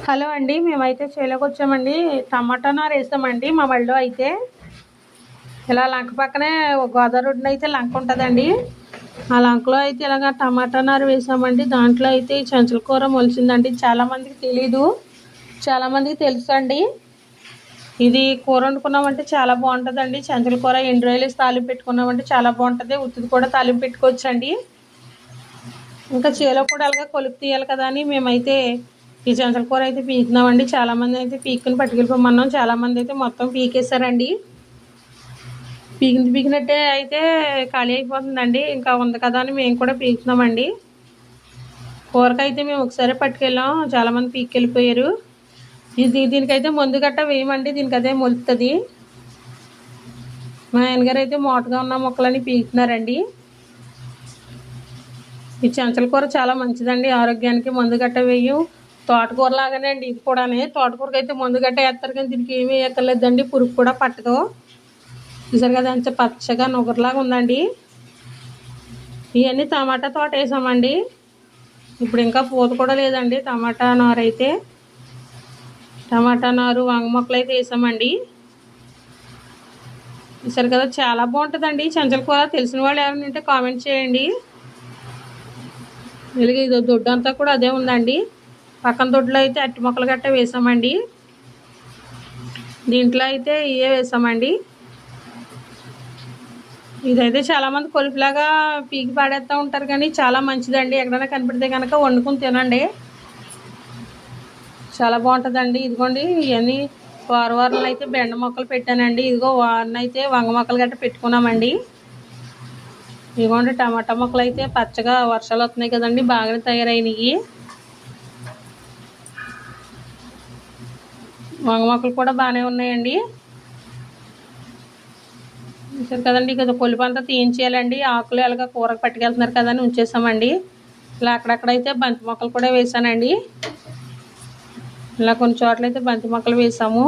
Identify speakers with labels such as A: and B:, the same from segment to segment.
A: Hello అండి, మేమైతే చేలోకి వచ్చామండి. టమాటా నారు వేస్తామండి. మా బడిలో అయితే ఇలా లంక పక్కనే గోదావరి రోడ్డున అయితే లంక ఉంటుందండి. ఆ లంకలో అయితే ఇలాగ టమాటా నారు వేసామండి. దాంట్లో అయితే ఈ చెంచల కూర మొలిచిందండి. చాలామందికి తెలీదు, చాలామందికి తెలుసు అండి. ఇది కూర వండుకున్నామంటే చాలా బాగుంటుందండి. చెంచల కూర ఎండు రొయ్యలు వేసి తాలింపు పెట్టుకున్నామంటే చాలా బాగుంటుంది. ఉత్తిది కూడా తాలింపు పెట్టుకోవచ్చండి. ఇంకా చేలో కూడా అలాగే కొలుపు తీయాలి కదా అని మేమైతే ఈ చెంచల కూర అయితే పీకున్నామండి. చాలామంది అయితే పీక్కుని పట్టుకెళ్ళిపోమన్నాం. చాలామంది అయితే మొత్తం పీకేశారండి. పీకినట్టే అయితే ఖాళీ అయిపోతుందండి. ఇంకా ఉంది కదా అని మేము కూడా పీకుతున్నామండి. కూరకైతే మేము ఒకసారి పట్టుకెళ్ళాం, చాలామంది పీక్కెళ్ళిపోయారు. దీనికైతే మందు గట్ట వేయమండి, దీనికి అదే మొలుస్తుంది. మా ఆయనగారు అయితే మోటగా ఉన్న మొక్కలని పీకుతున్నారండి. ఈ చెంచల కూర చాలా మంచిదండి ఆరోగ్యానికి. మందు గట్ట వేయం. తోటకూర లాగానే అండి ఇది కూడా. తోటకూరకి అయితే మందు గట్ట వేస్తారు కానీ దీనికి ఏమీ వేయక్కర్లేదండి. పురుగు కూడా పట్టదు. చూసారు కదా ఎంత పచ్చగా నుగరలాగా ఉందండి. ఇవన్నీ టమాటా తోట వేసామండి. ఇప్పుడు ఇంకా పూత కూడా లేదండి. టమాటా నారు అయితే టమాటా నారు వంగ మొక్కలు అయితే వేసామండి. చూసారు కదా చాలా బాగుంటుందండి చెంచల కూర. తెలిసిన వాళ్ళు ఎవరైనా ఉంటే కామెంట్ చేయండి. ఇలాగే ఇది దొడ్డు అంతా కూడా అదే ఉందండి. పక్కన దొడ్లో అయితే అట్టి మొక్కలు గట్ట వేసామండి. దీంట్లో అయితే ఇవే వేసామండి. ఇదైతే చాలామంది కొలుపులాగా పీకి పాడేస్తూ ఉంటారు కానీ చాలా మంచిదండి. ఎక్కడైనా కనిపెడితే కనుక వండుకుని తినండి, చాలా బాగుంటుందండి. ఇదిగోండి ఇవన్నీ వారాలు అయితే బెండ మొక్కలు పెట్టానండి. ఇదిగో వారం అయితే వంగ మొక్కలు గట్ట పెట్టుకున్నామండి. ఇదిగోండి టమాటా మొక్కలు అయితే పచ్చగా వర్షాలు వస్తున్నాయి కదండి, బాగానే తయారైనవి. వంగ మొక్కలు కూడా బాగానే ఉన్నాయండి. చూసారు కదండి, ఇక కొలుపు అంతా తీయించేయాలండి. ఆకులు ఎలాగ కూరకు పట్టుకెళ్తున్నారు కదా అని ఉంచేసామండి. ఇలా అక్కడక్కడైతే బంతి మొక్కలు కూడా వేసానండి. ఇలా కొన్ని చోట్ల అయితే బంతి మొక్కలు వేసాము.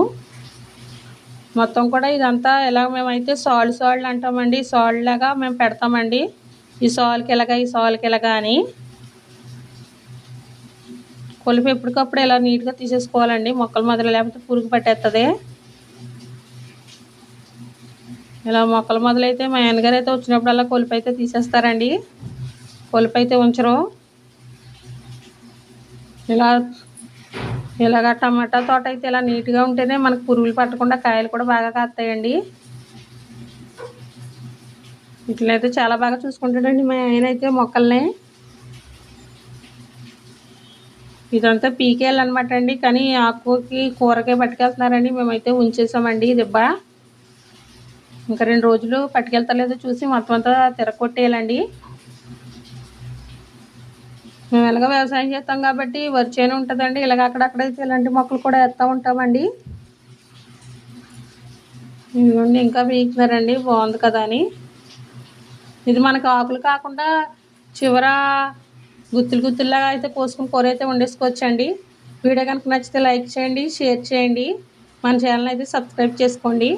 A: మొత్తం కూడా ఇదంతా ఇలా మేమైతే సాళ్ళు అంటామండి. సాళ్ళు లాగా మేము పెడతామండి. ఈ సాలుకి ఇలాగా, ఈ సాలుకి ఇలాగా అని. కొలుపు ఎప్పటికప్పుడు ఇలా నీట్గా తీసేసుకోవాలండి మొక్కల మొదలు, లేకపోతే పురుగు పట్టేస్తుంది. ఇలా మొక్కల మొదలైతే మా ఆయనగారు అయితే వచ్చినప్పుడల్లా కొలుపు అయితే తీసేస్తారండి. కొలుపు అయితే ఉంచరు. ఇలాగ టమాటా తోట అయితే ఇలా నీట్గా ఉంటేనే మనకు పురుగులు పట్టకుండా కాయలు కూడా బాగా కాస్తాయండి. ఇట్లయితే చాలా బాగా చూసుకుంటాడండి మా ఆయన అయితే మొక్కల్ని. ఇదంతా పీకేయాలన్నమాట అండి, కానీ ఆకుకి కూరకే పట్టుకెళ్తున్నారండి. మేమైతే ఉంచేసామండి దిబ్బ. ఇంకా 2 రోజులు పట్టుకెళ్తలేదో చూసి మొత్తం అంతా తిరగొట్టేయాలండి. మేము ఎలాగ వ్యవసాయం చేస్తాం కాబట్టి వరి చేను ఉంటుందండి. ఇలాగ అక్కడక్కడైతే ఇలాంటి మొక్కలు కూడా వేస్తూ ఉంటామండి. ఇదిగోండి ఇంకా పీకుతున్నారండి, బాగుంది కదా అని. ఇది మనకు ఆకులు కాకుండా చివర గుత్తులాగా అయితే కోసుకుని కూర అయితే వండేసుకోవచ్చండి. వీడియో కనుక నచ్చితే లైక్ చేయండి, షేర్ చేయండి, మన ఛానల్ అయితే సబ్స్క్రైబ్ చేసుకోండి.